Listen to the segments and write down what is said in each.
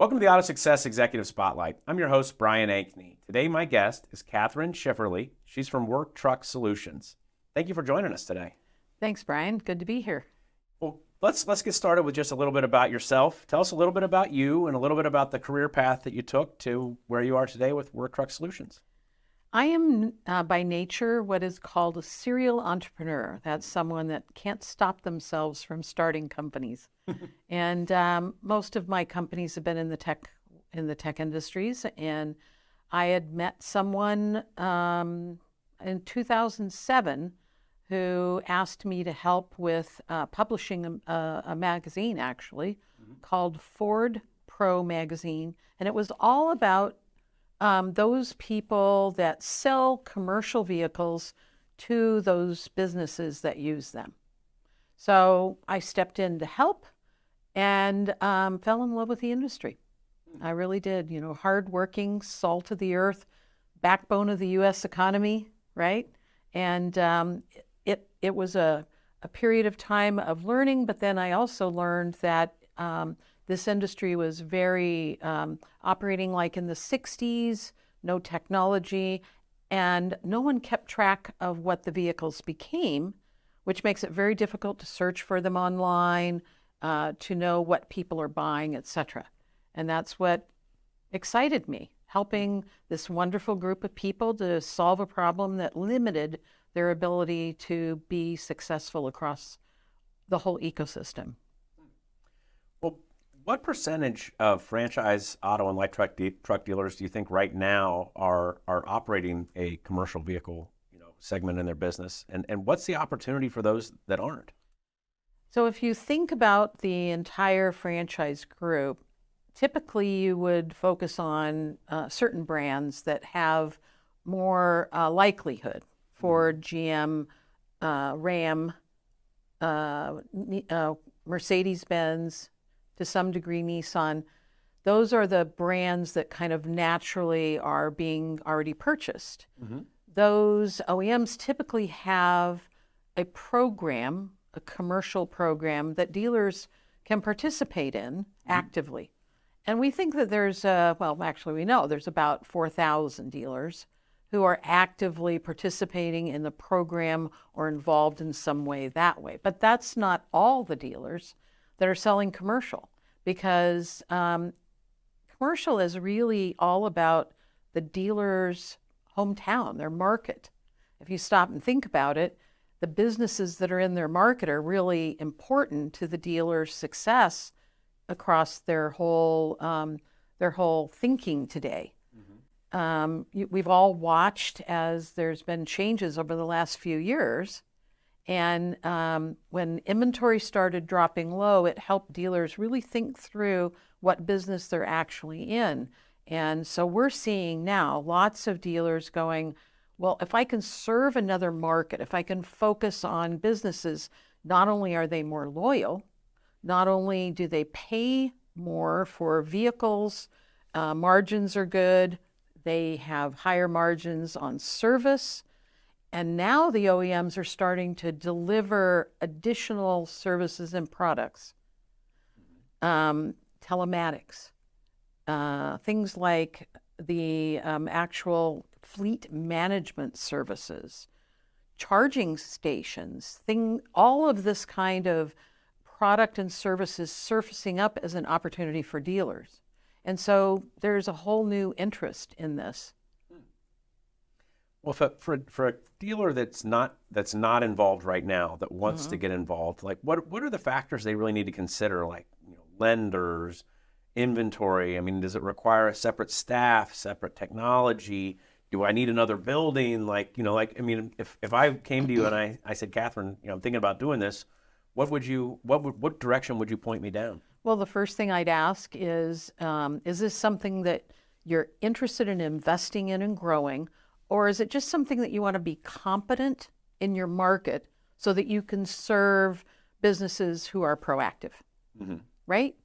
Welcome to the AutoSuccess Executive Spotlight. I'm your host, Brian Ankney. Today, my guest is Kathryn Schifferle. She's from Work Truck Solutions. Thank you for joining us today. Thanks, Brian. Good to be here. Well, let's get started with just a little bit about yourself. Tell us a little bit about you and a little bit about the career path that you took to where you are today with Work Truck Solutions. I am by nature what is called a serial entrepreneur. That's someone that can't stop themselves from starting companies. And most of my companies have been in the tech industries. And I had met someone in 2007 who asked me to help with publishing a magazine, actually, called Ford Pro Magazine. And it was all about those people that sell commercial vehicles to those businesses that use them. So I stepped in to help and fell in love with the industry. I really did. You know, hardworking, salt of the earth, backbone of the U.S. economy, right? And it was a period of time of learning, but then I also learned that this industry was very operating like in the 60s, no technology, and no one kept track of what the vehicles became, which makes it very difficult to search for them online, to know what people are buying, etc. And that's what excited me, helping this wonderful group of people to solve a problem that limited their ability to be successful across the whole ecosystem. Well, what percentage of franchise auto and light truck dealers do you think right now are operating a commercial vehicle segment in their business? And what's the opportunity for those that aren't? So if you think about the entire franchise group, typically you would focus on certain brands that have more likelihood. Ford, GM, Ram, Mercedes-Benz, to some degree Nissan. Those are the brands that kind of naturally are being already purchased. Those OEMs typically have a program, a commercial program that dealers can participate in actively. And we think that there's, we know there's about 4,000 dealers who are actively participating in the program or involved in some way that way. But that's not all the dealers that are selling commercial, because commercial is really all about the dealer's hometown, their market. If you stop and think about it, the businesses that are in their market are really important to the dealer's success across their whole thinking today. We've all watched as there's been changes over the last few years, and when inventory started dropping low, it helped dealers really think through what business they're actually in. And so we're seeing now lots of dealers going, well, if I can serve another market, if I can focus on businesses, not only are they more loyal, not only do they pay more for vehicles, margins are good, they have higher margins on service, and now the OEMs are starting to deliver additional services and products. Telematics, things like the actual fleet management services, charging stations, all of this kind of product and services surfacing up as an opportunity for dealers. And so there's a whole new interest in this. Well, for a dealer that's not involved right now, that wants to get involved, like what are the factors they really need to consider, like lenders, inventory? I mean, does it require a separate staff, separate technology? Do I need another building? If I came to you and I said, Kathryn, I'm thinking about doing this, what direction would you point me down? Well, the first thing I'd ask is this something that you're interested in investing in and growing, or is it just something that you want to be competent in your market so that you can serve businesses who are proactive, right?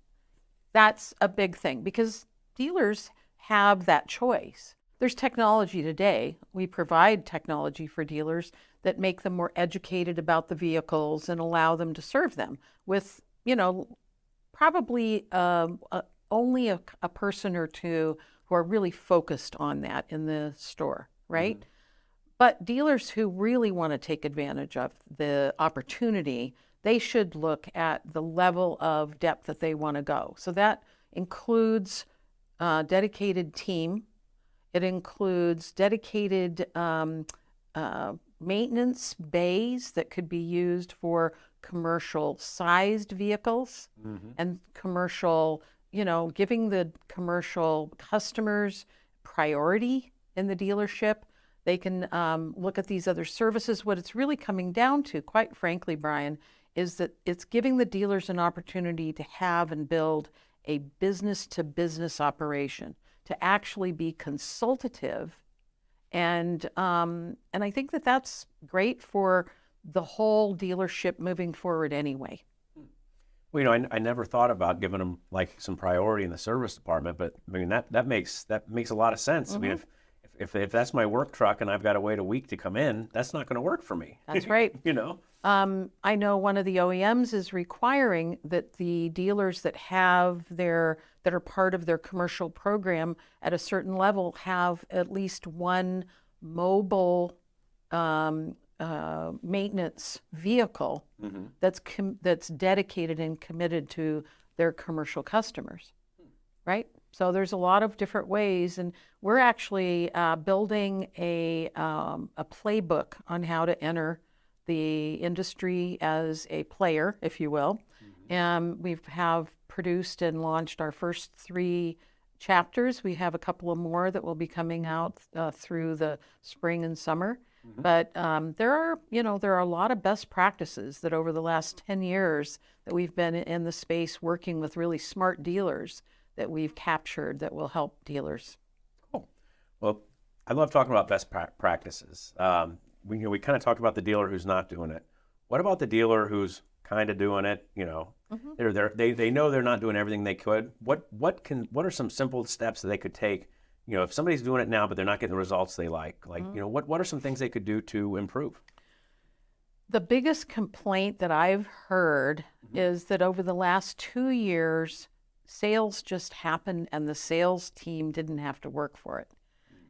That's a big thing, because dealers have that choice. There's technology today. We provide technology for dealers that make them more educated about the vehicles and allow them to serve them with, probably only a person or two who are really focused on that in the store, right? But dealers who really want to take advantage of the opportunity, they should look at the level of depth that they want to go. So that includes dedicated team. It includes dedicated maintenance bays that could be used for commercial sized vehicles and commercial, giving the commercial customers priority in the dealership. They can look at these other services. What it's really coming down to, quite frankly, Brian, is that it's giving the dealers an opportunity to have and build a business-to-business operation, to actually be consultative. And I think that that's great for the whole dealership moving forward anyway. Well, I never thought about giving them like some priority in the service department, but I mean that makes a lot of sense. I mean, if that's my work truck and I've got to wait a week to come in, that's not going to work for me. That's right. I know one of the OEMs is requiring that the dealers that are part of their commercial program at a certain level have at least one mobile maintenance vehicle that's dedicated and committed to their commercial customers, right? So there's a lot of different ways, and we're actually building a playbook on how to enter the industry as a player, if you will. And we have produced and launched our first 3 chapters. We have a couple of more that will be coming out through the spring and summer. But there are a lot of best practices that over the last 10 years that we've been in the space working with really smart dealers that we've captured that will help dealers. Cool. Well, I love talking about best practices. We kind of talked about the dealer who's not doing it. What about the dealer who's kind of doing it? They know they're not doing everything they could. What are some simple steps that they could take? If somebody's doing it now but they're not getting the results they like, what are some things they could do to improve? The biggest complaint that I've heard is that over the last 2 years, sales just happened and the sales team didn't have to work for it.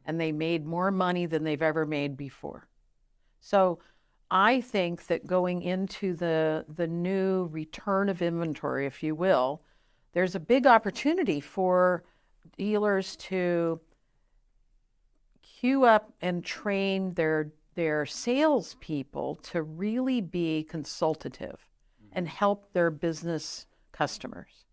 And they made more money than they've ever made before. So I think that going into the new return of inventory, if you will, there's a big opportunity for dealers to queue up and train their salespeople to really be consultative and help their business customers.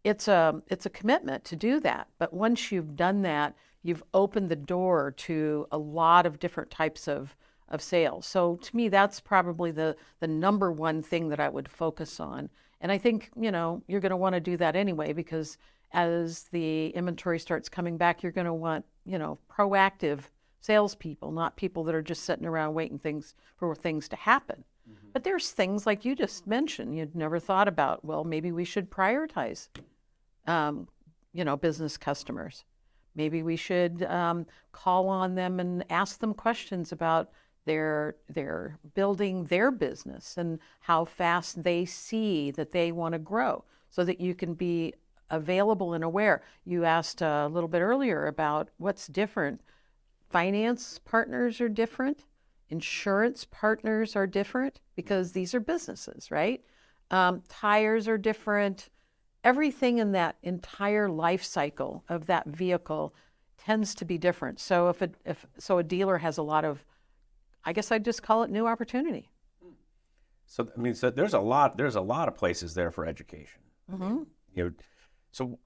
It's a commitment to do that, but once you've done that, you've opened the door to a lot of different types of sales. So to me, that's probably the number one thing that I would focus on. And I think, you're going to want to do that anyway, because as the inventory starts coming back, you're going to want, proactive salespeople, not people that are just sitting around waiting for things to happen. But there's things like you just mentioned, you'd never thought about. Well, maybe we should prioritize, business customers. Maybe we should call on them and ask them questions about their building their business and how fast they see that they want to grow, so that you can be available and aware. You asked a little bit earlier about what's different. Finance partners are different. Insurance partners are different because these are businesses, right? Tires are different. Everything in that entire life cycle of that vehicle tends to be different. So if a dealer has a lot of, I guess I'd just call it new opportunity. So there's a lot of places there for education. So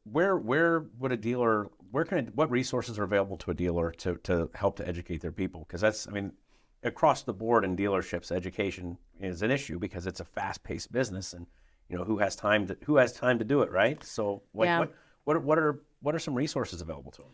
where would a dealer, what resources are available to a dealer to help to educate their people? Because across the board in dealerships, education is an issue because it's a fast-paced business, and who has time to do it, right? So what are some resources available to them?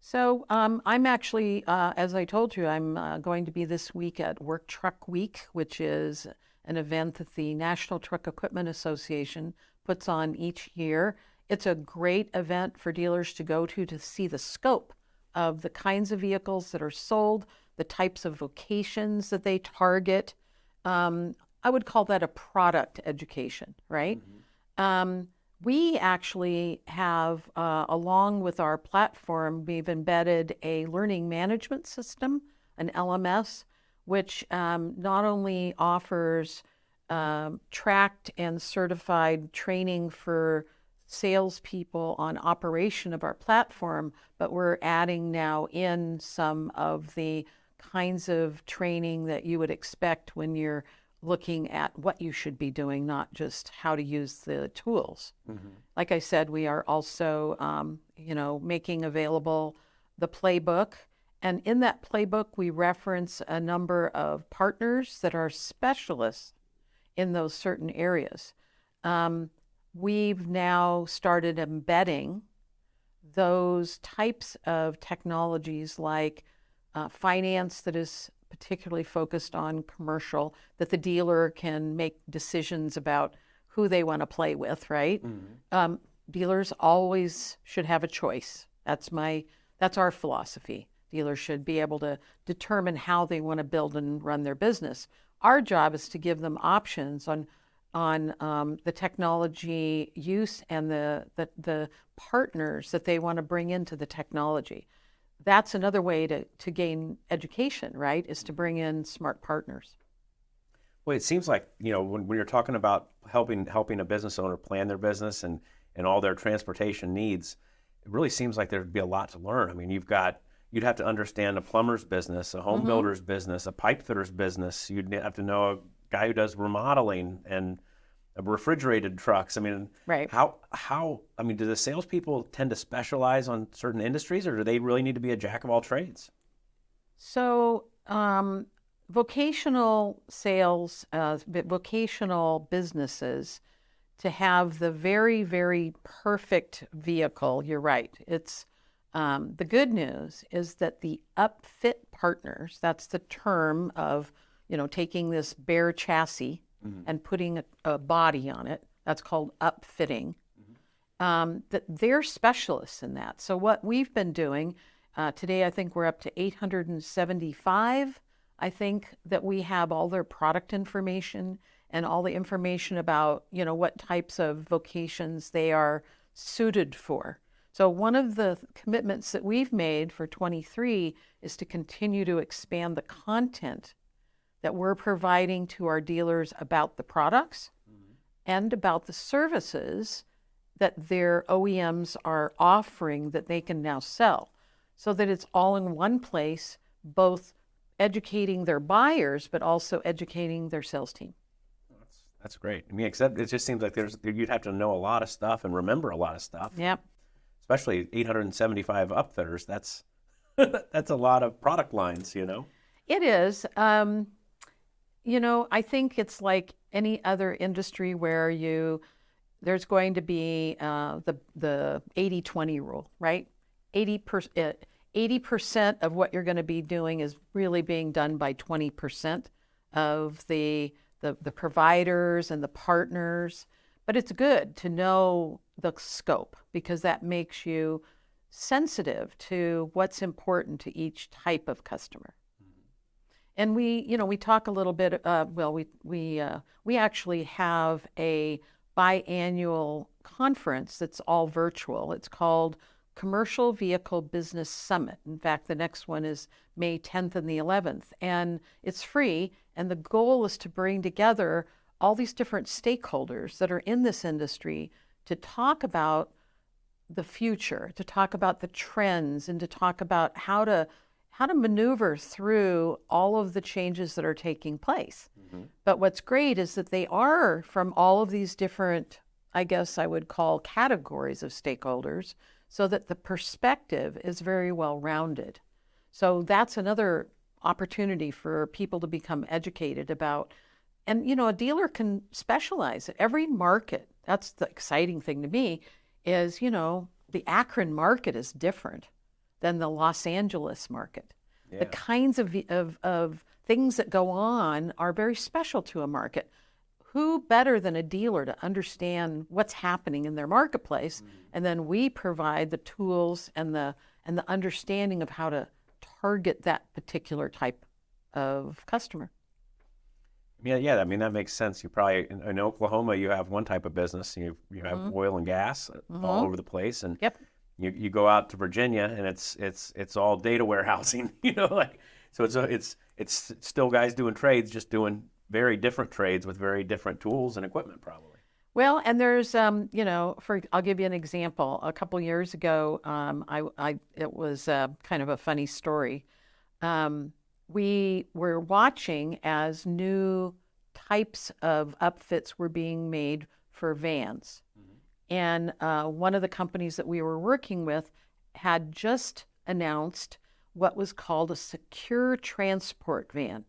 So I'm actually, as I told you, I'm going to be this week at Work Truck Week, which is an event that the National Truck Equipment Association puts on each year. It's a great event for dealers to go to see the scope of the kinds of vehicles that are sold, the types of vocations that they target. I would call that a product education, right? We actually have, along with our platform, we've embedded a learning management system, an LMS, which not only offers tracked and certified training for salespeople on operation of our platform, but we're adding now in some of the kinds of training that you would expect when you're looking at what you should be doing, not just how to use the tools. Like I said, we are also, making available the playbook. And in that playbook, we reference a number of partners that are specialists in those certain areas. We've now started embedding those types of technologies like finance that is particularly focused on commercial, that the dealer can make decisions about who they want to play with, right? Dealers always should have a choice. That's our philosophy. Dealers should be able to determine how they want to build and run their business. Our job is to give them options on the technology use and the partners that they want to bring into the technology. That's another way to gain education, right? Is to bring in smart partners. Well, it seems like, when you're talking about helping a business owner plan their business and all their transportation needs, it really seems like there'd be a lot to learn. I mean, you'd have to understand a plumber's business, a home builder's business, a pipe fitter's business. You'd have to know a guy who does remodeling and refrigerated trucks. I mean, right. Do the salespeople tend to specialize on certain industries, or do they really need to be a jack of all trades? So, vocational sales, vocational businesses, to have the very, very perfect vehicle, you're right. It's the good news is that the upfit partners, that's the term of, taking this bare chassis and putting a body on it, that's called upfitting, that they're specialists in that. So what we've been doing, today I think we're up to 875, I think, that we have all their product information and all the information about, what types of vocations they are suited for. So one of the commitments that we've made for 23 is to continue to expand the content that we're providing to our dealers about the products and about the services that their OEMs are offering that they can now sell, so that it's all in one place, both educating their buyers, but also educating their sales team. That's great. I mean, except it just seems like you'd have to know a lot of stuff and remember a lot of stuff. Yep. Especially 875 upfitters. That's a lot of product lines, It is. I think it's like any other industry where there's going to be the 80-20 rule, right? 80% of what you're going to be doing is really being done by 20% of the providers and the partners. But it's good to know the scope, because that makes you sensitive to what's important to each type of customer. And we talk a little bit. We actually have a biannual conference that's all virtual. It's called Commercial Vehicle Business Summit. In fact, the next one is May 10th and the 11th, and it's free. And the goal is to bring together all these different stakeholders that are in this industry to talk about the future, to talk about the trends, and to talk about how to maneuver through all of the changes that are taking place. But what's great is that they are from all of these different, I guess I would call, categories of stakeholders, so that the perspective is very well rounded. So that's another opportunity for people to become educated about. And, a dealer can specialize. Every market, that's the exciting thing to me, is, the Akron market is different than the Los Angeles market. Yeah. The kinds of things that go on are very special to a market. Who better than a dealer to understand what's happening in their marketplace? And then we provide the tools and the understanding of how to target that particular type of customer. Yeah. I mean, that makes sense. You probably in Oklahoma, you have one type of business. You have Mm-hmm. oil and gas all Mm-hmm. over the place, and Yep. you go out to Virginia, and it's all data warehousing. Like so it's still guys doing trades, just doing very different trades with very different tools and equipment, probably. Well, and there's, I'll give you an example. A couple years ago, it was kind of a funny story. Um, we were watching as new types of upfits were being made for vans. And one of the companies that we were working with had just announced what was called a secure transport van.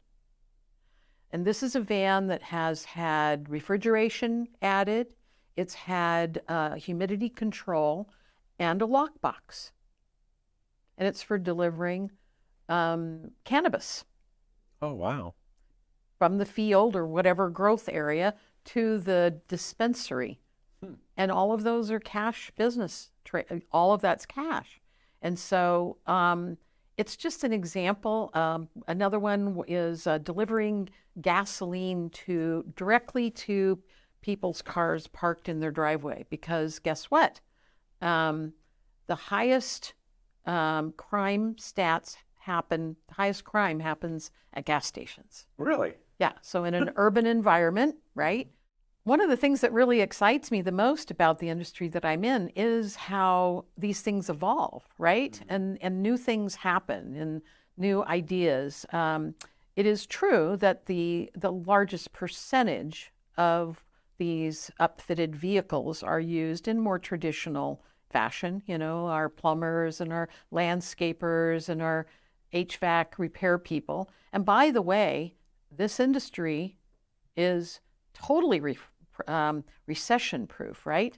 And this is a van that has had refrigeration added, it's had humidity control, and a lockbox. And it's for delivering cannabis Oh wow. from the field or whatever growth area to the dispensary. And all of those are cash business. All of that's cash. And so it's just an example. Another one is delivering gasoline directly to people's cars parked in their driveway. Because guess what? The highest crime stats happen. The highest crime happens at gas stations. Really? Yeah. So in an urban environment, right? One of the things that really excites me the most about the industry that I'm in is how these things evolve, right? And new things happen and new ideas. It is true that the largest percentage of these upfitted vehicles are used in more traditional fashion. Our plumbers and our landscapers and our HVAC repair people. And by the way, this industry is totally recession proof, right?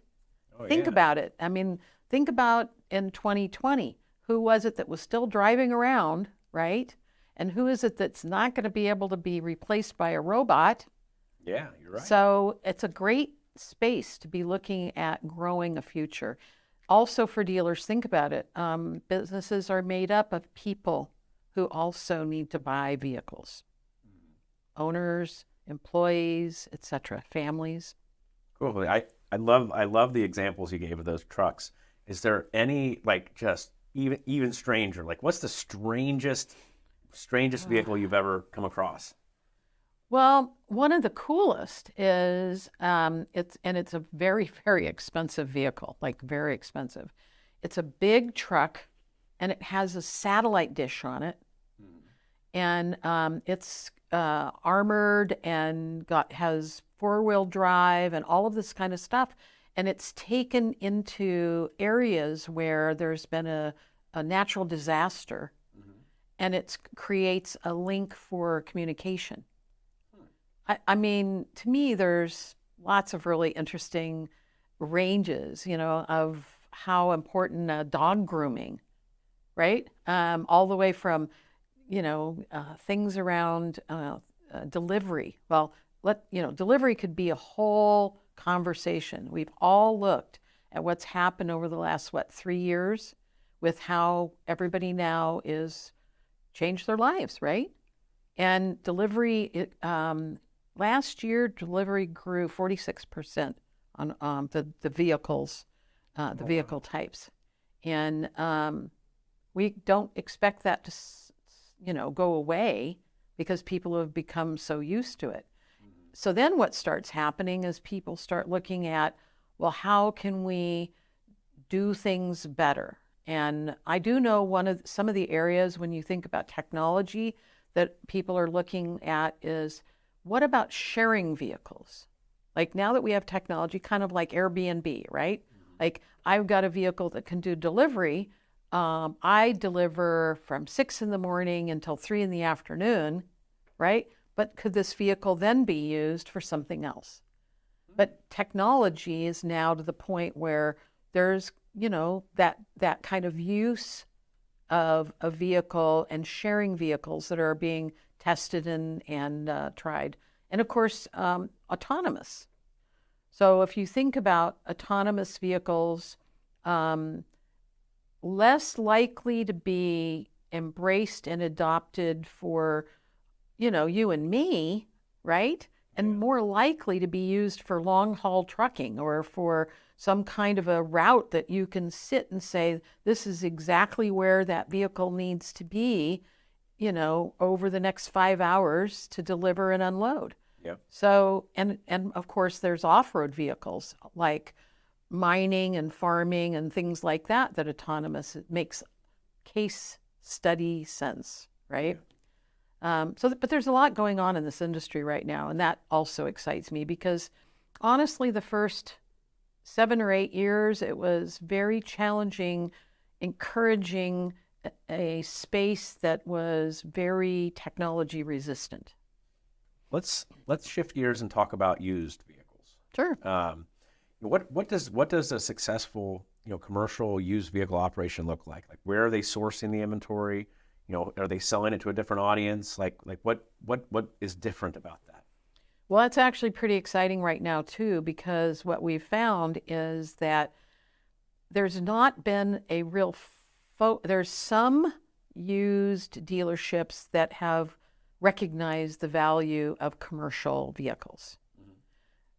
Oh Think yeah. about it. I mean, think about in 2020, who was it that was still driving around, right? And who is it that's not going to be able to be replaced by a robot? Yeah, you're right. So it's a great space to be looking at growing a future. Also, for dealers, think about it. Businesses are made up of people who also need to buy vehicles. Owners, employees, etc., families. Cool. I love the examples you gave of those trucks. Is there any like just even stranger? Like what's the strangest vehicle you've ever come across? Well, one of the coolest is it's a very, very expensive vehicle, like very expensive. It's a big truck, and it has a satellite dish on it, and it's armored and has four-wheel drive and all of this kind of stuff. And it's taken into areas where there's been a natural disaster, and it creates a link for communication. I mean, to me, there's lots of really interesting ranges, of how important dog grooming, right? All the way from, things around delivery. Well, delivery could be a whole conversation. We've all looked at what's happened over the last, 3 years with how everybody now is changed their lives, right? And delivery, last year, delivery grew 46% on the vehicles, the vehicle types. And we don't expect that to, go away because people have become so used to it. So then what starts happening is people start looking at, well, how can we do things better? And I do know some of the areas when you think about technology that people are looking at is, what about sharing vehicles? Like now that we have technology, kind of like Airbnb, right? Like I've got a vehicle that can do delivery. I deliver from 6 in the morning until 3 in the afternoon, right? But could this vehicle then be used for something else? But technology is now to the point where there's, that kind of use of a vehicle and sharing vehicles that are being tested and tried. And of course, autonomous. So if you think about autonomous vehicles, less likely to be embraced and adopted for, you and me, right? And more likely to be used for long haul trucking or for some kind of a route that you can sit and say, this is exactly where that vehicle needs to be, over the next 5 hours to deliver and unload. Yeah. So, and of course, there's off-road vehicles like mining and farming and things like that autonomous, it makes case study sense, right? But there's a lot going on in this industry right now, and that also excites me because honestly, the first 7 or 8 years, it was very challenging, encouraging a space that was very technology resistant. Let's shift gears and talk about used vehicles. Sure. What does a successful commercial used vehicle operation look like? Like, where are they sourcing the inventory? Are they selling it to a different audience? Like what is different about that? Well, that's actually pretty exciting right now too, because what we've found is that there's not been a real there's some used dealerships that have recognized the value of commercial vehicles,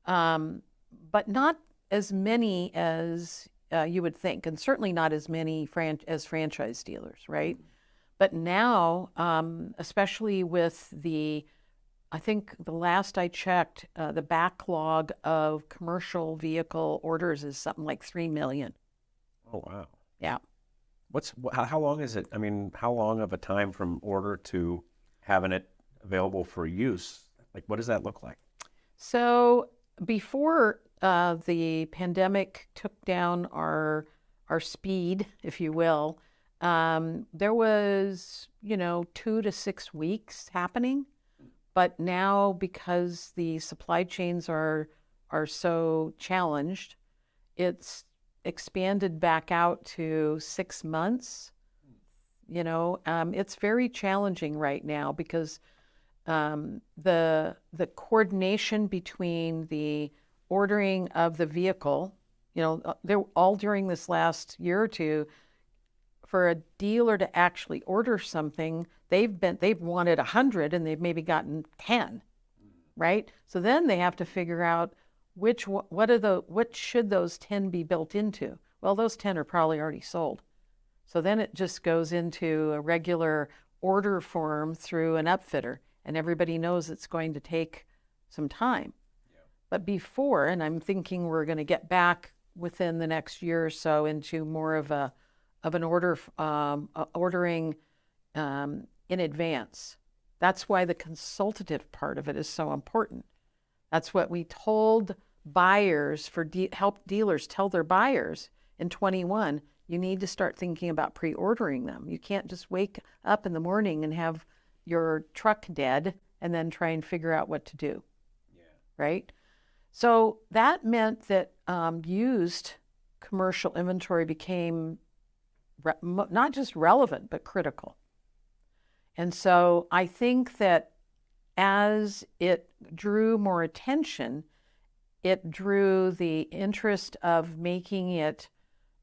but not as many as you would think, and certainly not as many as franchise dealers, right? But now, especially with I think the last I checked, the backlog of commercial vehicle orders is something like 3 million. Oh, wow. Yeah. How long is it? I mean, how long of a time from order to having it available for use? Like, what does that look like? So before the pandemic took down our speed, if you will, there was 2 to 6 weeks happening, but now because the supply chains are so challenged, it's expanded back out to 6 months. It's very challenging right now because the coordination between the ordering of the vehicle, they're all during this last year or two. For a dealer to actually order something, they've wanted 100 and they've maybe gotten 10, right? So then they have to figure out what should those 10 be built into? Well, those 10 are probably already sold. So then it just goes into a regular order form through an upfitter, and everybody knows it's going to take some time. Yeah. But before, and I'm thinking we're going to get back within the next year or so into more of an ordering in advance. That's why the consultative part of it is so important. That's what we told buyers help dealers tell their buyers in 21. You need to start thinking about pre-ordering them. You can't just wake up in the morning and have your truck dead and then try and figure out what to do. Yeah. Right? So that meant that used commercial inventory became not just relevant, but critical. And so I think that as it drew more attention, it drew the interest of making it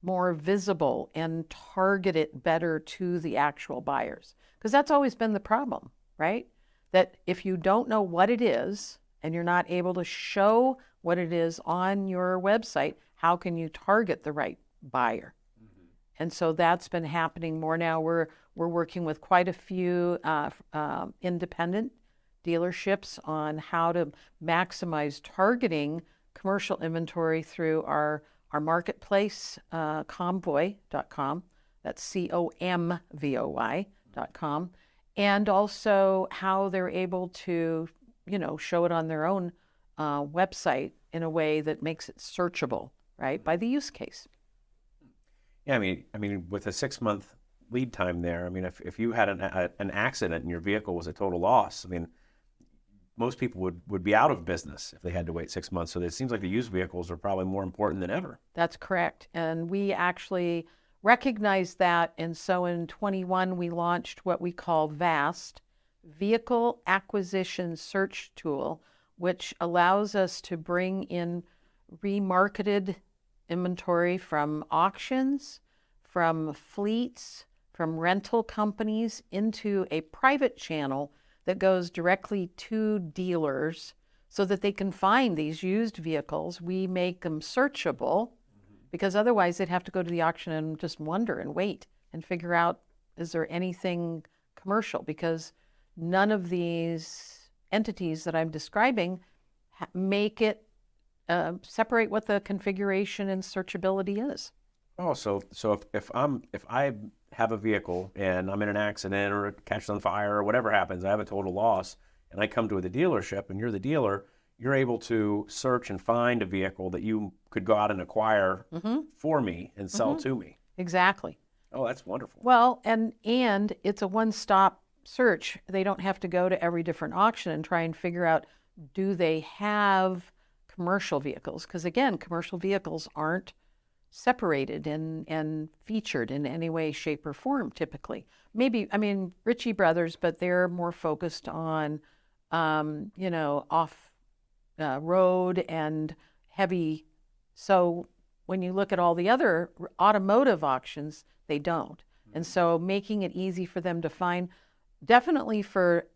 more visible and target it better to the actual buyers. Because that's always been the problem, right? That if you don't know what it is and you're not able to show what it is on your website, how can you target the right buyer? And so that's been happening more now. We're working with quite a few independent dealerships on how to maximize targeting commercial inventory through our marketplace, Comvoy.com. That's COMVOY.com. And also how they're able to, show it on their own website in a way that makes it searchable, right, by the use case. Yeah, I mean, with a 6-month lead time there, I mean, if you had an accident and your vehicle was a total loss, I mean, most people would be out of business if they had to wait 6 months. So it seems like the used vehicles are probably more important than ever. That's correct. And we actually recognized that. And so in 21, we launched what we call VAST, Vehicle Acquisition Search Tool, which allows us to bring in remarketed inventory from auctions, from fleets, from rental companies into a private channel that goes directly to dealers so that they can find these used vehicles. We make them searchable because otherwise they'd have to go to the auction and just wonder and wait and figure out, is there anything commercial? Because none of these entities that I'm describing make it separate what the configuration and searchability is. Oh, so if I have a vehicle and I'm in an accident or it catches on fire or whatever happens, I have a total loss, and I come to the dealership and you're the dealer, you're able to search and find a vehicle that you could go out and acquire for me and sell to me. Exactly. Oh, that's wonderful. Well, and it's a one-stop search. They don't have to go to every different auction and try and figure out, do they have commercial vehicles? Because again, commercial vehicles aren't separated and featured in any way, shape, or form typically. Maybe, I mean, Ritchie Brothers, but they're more focused on, off road and heavy. So when you look at all the other automotive auctions, they don't. And so making it easy for them to find, definitely for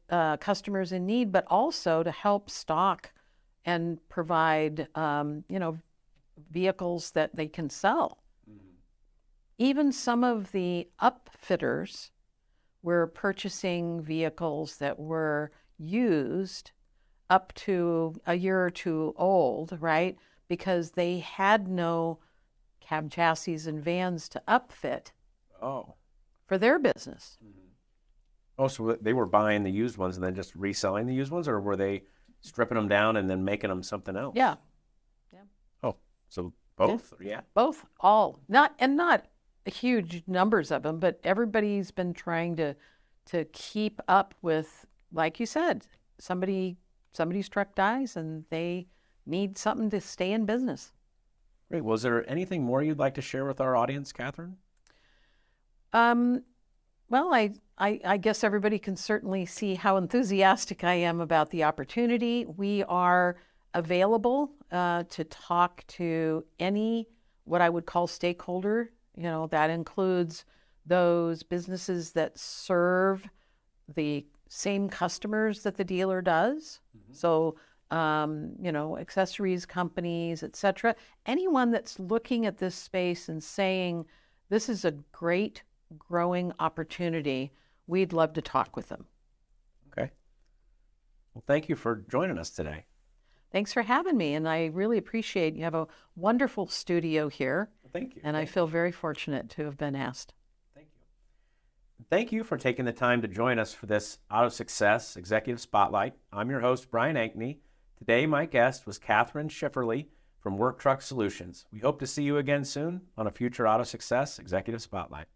customers in need, but also to help stock and provide, vehicles that they can sell. Even some of the upfitters were purchasing vehicles that were used up to a year or two old, right? Because they had no cab chassis and vans to upfit for their business. Oh, so they were buying the used ones and then just reselling the used ones, or were they stripping them down and then making them something else? Yeah. Oh, so both? Yeah. Both, all. Not huge numbers of them, but everybody's been trying to keep up with, like you said, somebody's truck dies and they need something to stay in business. Great. Well, is there anything more you'd like to share with our audience, Kathryn? Well, I guess everybody can certainly see how enthusiastic I am about the opportunity. We are available to talk to any, what I would call stakeholder. That includes those businesses that serve the same customers that the dealer does. So, accessories companies, etc. Anyone that's looking at this space and saying, this is a great growing opportunity, we'd love to talk with them. Okay. Well, thank you for joining us today. Thanks for having me, and I really appreciate you have a wonderful studio here. Thank you. And I feel very fortunate to have been asked. Thank you. Thank you for taking the time to join us for this AutoSuccess Executive Spotlight. I'm your host, Brian Ankney. Today, my guest was Kathryn Schifferle from Work Truck Solutions. We hope to see you again soon on a future AutoSuccess Executive Spotlight.